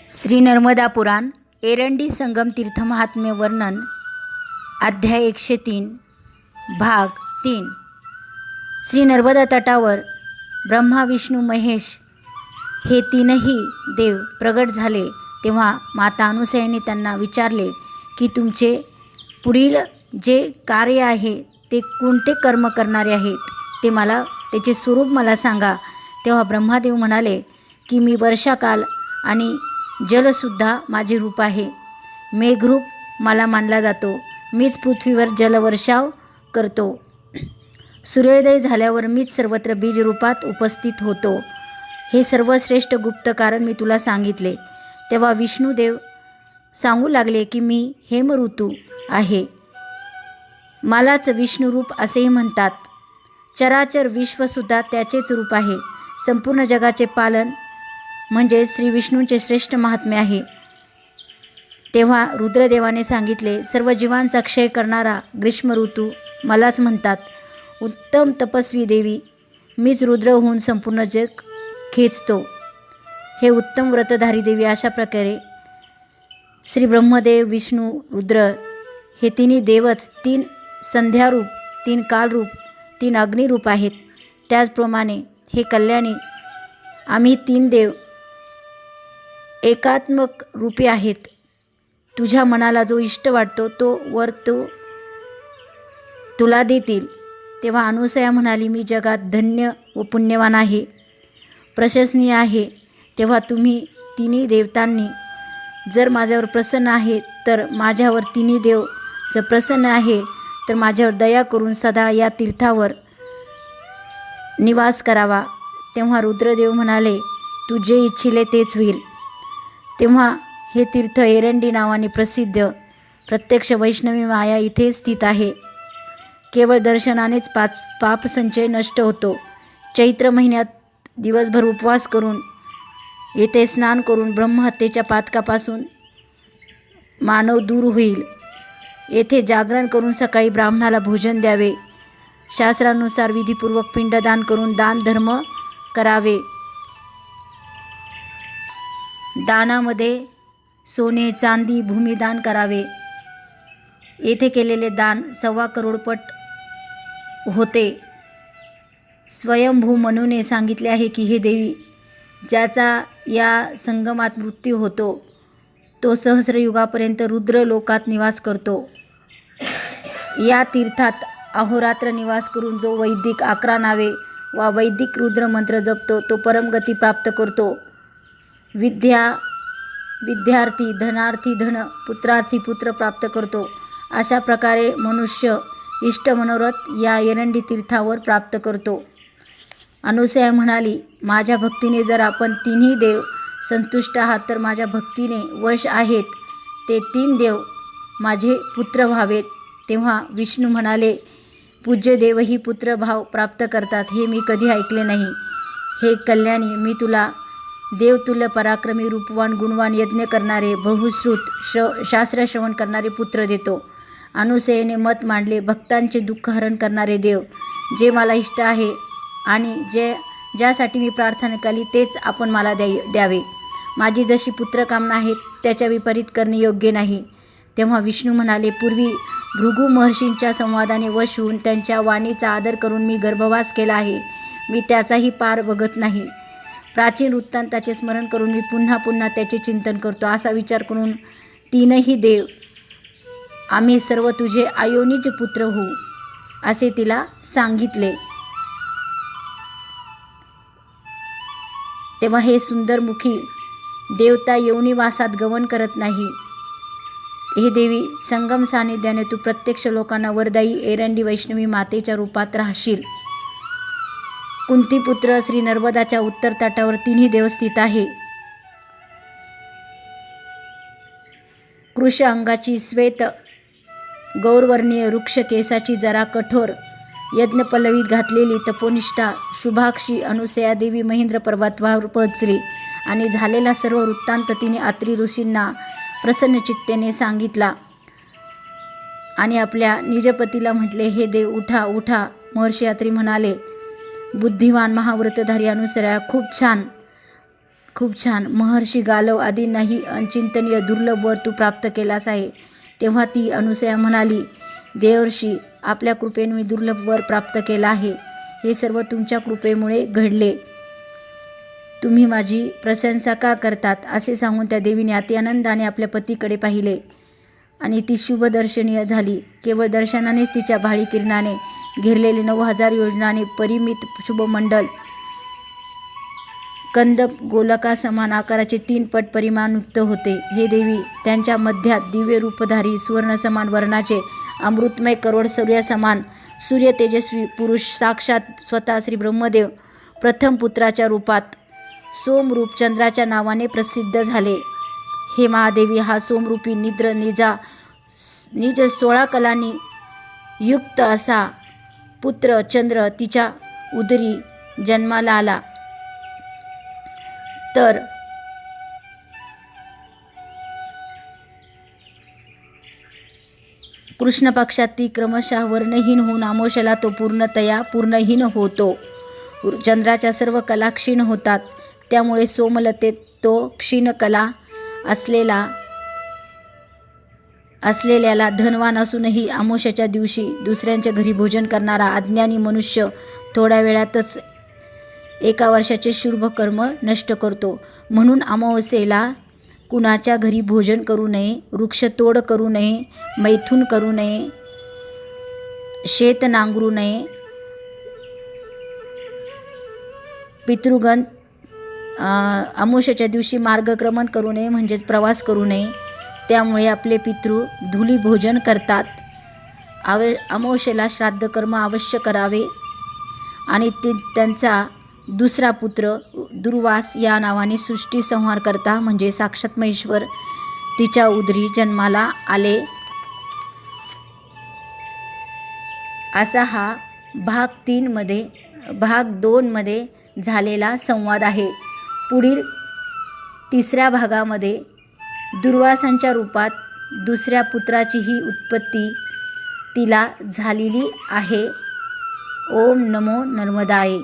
श्री नर्मदा पुराण एरंडी संगम तीर्थ महात्म्य वर्णन अध्याय 103 भाग 3। श्री नर्मदा तटावर ब्रह्मा विष्णू महेश हे तीनही देव प्रगट झाले तेव्हा माता अनुसयाने त्यांना विचारले की तुमचे पुढील जे कार्य आहे ते कोणते कर्म करणारे आहेत ते मला त्याचे स्वरूप मला सांगा। तेव्हा ब्रह्मादेव म्हणाले की मी वर्षाकाल आणि जलसुद्धा माझे रूप आहे। मेघरूप मला मानला जातो। मीच पृथ्वीवर जलवर्षाव करतो। सूर्योदय झाल्यावर मीच सर्वत्र बीज रूपात उपस्थित होतो। हे सर्वश्रेष्ठ गुप्त कारण मी तुला सांगितले। तेव्हा विष्णुदेव सांगू लागले की मी हेम ऋतू आहे। मलाच विष्णुरूप असेही म्हणतात। चराचर विश्वसुद्धा त्याचेच रूप आहे। संपूर्ण जगाचे पालन म्हणजे श्री विष्णूंचे श्रेष्ठ महात्म्य आहे। तेव्हा रुद्रदेवाने सांगितले, सर्व जीवांचा क्षय करणारा ग्रीष्म ऋतू मलाच म्हणतात। उत्तम तपस्वी देवी मीच रुद्र होऊन संपूर्ण जग खेचतो। हे उत्तम व्रतधारी देवी अशा प्रकारे श्री ब्रह्मदेव विष्णू रुद्र हे तिन्ही देवच तीन संध्यारूप, तीन कालरूप, तीन अग्निरूप आहेत। त्याचप्रमाणे हे कल्याणी आम्ही तीन देव एकात्मक रूपी आहेत। तुझ्या मनाला जो इष्ट वाटतो तो वर तुला देतील। तेव्हा अनुसया म्हणाली, मी जगात धन्य व पुण्यवान आहे, प्रशंसनीय आहे। तेव्हा तुम्ही तिन्ही देवतांनी जर माझ्यावर प्रसन्न आहे तर माझ्यावर तिन्ही देव जर प्रसन्न आहे तर माझ्यावर दया करून सदा या तीर्थावर निवास करावा। तेव्हा रुद्रदेव म्हणाले, तू जे इच्छिले तेच होईल। तेव्हा हे तीर्थ एरंडी नावाने प्रसिद्ध प्रत्यक्ष वैष्णवी माया इथे स्थित आहे। केवळ दर्शनानेच पापसंचय नष्ट होतो। चैत्र महिन्यात दिवसभर उपवास करून येथे स्नान करून ब्रह्महत्येच्या पातकापासून मानव दूर होईल। येथे जागरण करून सकाळी ब्राह्मणाला भोजन द्यावे। शास्त्रानुसार विधीपूर्वक पिंडदान करून दान धर्म करावे। दानामध्ये सोने चांदी भूमिदान करावे। येथे केलेले दान 1.25 करोडपट होते। स्वयंभू मनूने सांगितले आहे की हे देवी ज्याचा या संगमात मृत्यू होतो तो सहस्रयुगापर्यंत रुद्र लोकात निवास करतो। या तीर्थात अहोरात्र निवास करून जो वैदिक 11 नावे वा वैदिक रुद्र मंत्र जपतो तो परमगती प्राप्त करतो। विद्यार्थी धनार्थी धन, पुत्रार्थी पुत्र प्राप्त करतो। अशा प्रकारे मनुष्य इष्ट मनोरथ या एरंडी तीर्थावर प्राप्त करतो। अनुसया म्हणाली, माझ्या भक्तीने जर आपण तिन्ही देव संतुष्ट आहात तर माझ्या भक्तीने वश आहेत ते 3 देव माझे पुत्र व्हावेत। तेव्हा विष्णू म्हणाले, पूज्य देवही पुत्रभाव प्राप्त करतात हे मी कधी ऐकले नाही। हे कल्याणी मी तुला देवतुल्य पराक्रमी रूपवान गुणवान यज्ञ करणारे बहुश्रुत शास्त्र श्रवण करणारे पुत्र देतो। अनुसयेने मत मांडले, भक्तांचे दुःख हरण करणारे देव जे मला इष्ट आहे आणि ज्यासाठी मी प्रार्थना केली तेच आपण मला द्यावे। माझी जशी पुत्रकामना आहे त्याच्या विपरीत करणे योग्य नाही। तेव्हा विष्णू म्हणाले, पूर्वी भृगु महर्षींच्या संवादाने वश होऊन त्यांच्या वाणीचा आदर करून मी गर्भवास केला आहे। मी त्याचाही पार बघत नाही। प्राचीन वृत्तांताचे स्मरण करून मी पुन्हा पुन्हा त्याचे चिंतन करतो। असा विचार करून तीनही देव आम्ही सर्व तुझे अयोनिज पुत्र होऊ असे तिला सांगितले। तेव्हा हे सुंदरमुखी देवता योनिवासात गमन करत नाही। हे देवी संगम सानिध्याने तू प्रत्यक्ष लोकांना वरदायी एरंडी वैष्णवी मातेच्या रूपात राहशील। कुंतीपुत्र श्री नर्मदाच्या उत्तर तटावर तिन्ही देव स्थित आहे। कृश अंगाची श्वेत गौरवर्णीय वृक्ष केसाची जरा कठोर यज्ञपल्लवीत घातलेली तपोनिष्ठा शुभाक्षी अनुसया देवी महेंद्र पर्वतावर पोहोचली आणि झालेला सर्व वृत्तांत तिने अत्री ऋषींना प्रसन्न चित्तेने सांगितला आणि आपल्या निजपतीला म्हटले, हे देव उठा उठा। महर्षी अत्री म्हणाले, बुद्धिवान महाव्रतधारी अनुसया खूप छान, खूप छान. महर्षी गालव आदींनाही अचिंतनीय दुर्लभ वर तू प्राप्त केलास आहे. तेव्हा ती अनुसया म्हणाली, देवर्षी, आपल्या कृपेने मी दुर्लभ वर प्राप्त केला आहे. हे सर्व तुमच्या कृपेमुळे घडले. तुम्ही माझी प्रशंसा का करतात? असे सांगून त्या देवीने अति आनंदाने आपल्या पतीकडे पाहिले आणि ती शुभदर्शनीय झाली. केवळ दर्शनानेच तिच्या भाळी किरणाने घेरलेले 9000 योजनाने परिमित शुभमंडल कंद गोलकासमान आकाराचे 3 पट परिमाणयुक्त होते. हे देवी, त्यांच्या मध्यात दिव्य रूपधारी सुवर्ण समान वर्णाचे अमृतमय करोड सूर्यसमान सूर्य तेजस्वी पुरुष साक्षात स्वतः श्री ब्रह्मदेव प्रथम पुत्राच्या रूपात सोमरूप चंद्राच्या नावाने प्रसिद्ध झाले. हे महादेवी, हा सोमरूपी निज 16 कलांनी युक्त असा पुत्र चंद्र तिच्या उदरी जन्माला आला. तर कृष्ण पक्षात ती क्रमशः वर्णहीन होऊन अमावास्येला तो पूर्णतया पूर्णहीन होतो. चंद्राच्या सर्व कला क्षीण होतात. त्यामुळे सोमलतेत तो क्षीण कला असलेल्याला धनवान असूनही अमावास्येच्या दिवशी दुसऱ्यांच्या घरी भोजन करणारा अज्ञानी मनुष्य थोड्या वेळातच 1 वर्षाचे शुभ कर्म नष्ट करतो. म्हणून अमावास्येला कुणाच्या घरी भोजन करू नये, वृक्षतोड करू नये, मैथुन करू नये, शेत नांगरू नये, पितृगण अमावास्येच्या दिवशी मार्गक्रमण करू नये, म्हणजेच प्रवास करू नये. त्यामुळे आपले पितृ धुली भोजन करतात. अमावास्येला श्राद्धकर्म अवश्य करावे आणि त्यांचा दुसरा पुत्र दुर्वास या नावाने सृष्टी संहार करता, म्हणजे साक्षात महेश्वर तिच्या उदरी जन्माला आले. असा हा भाग 2 मध्ये झालेला संवाद आहे. पुढील 3ऱ्या भागामध्ये दुर्वासांच्या रूपात दुसऱ्या पुत्राचीही उत्पत्ती तिला झालेली आहे. ओम नमो नर्मदाय.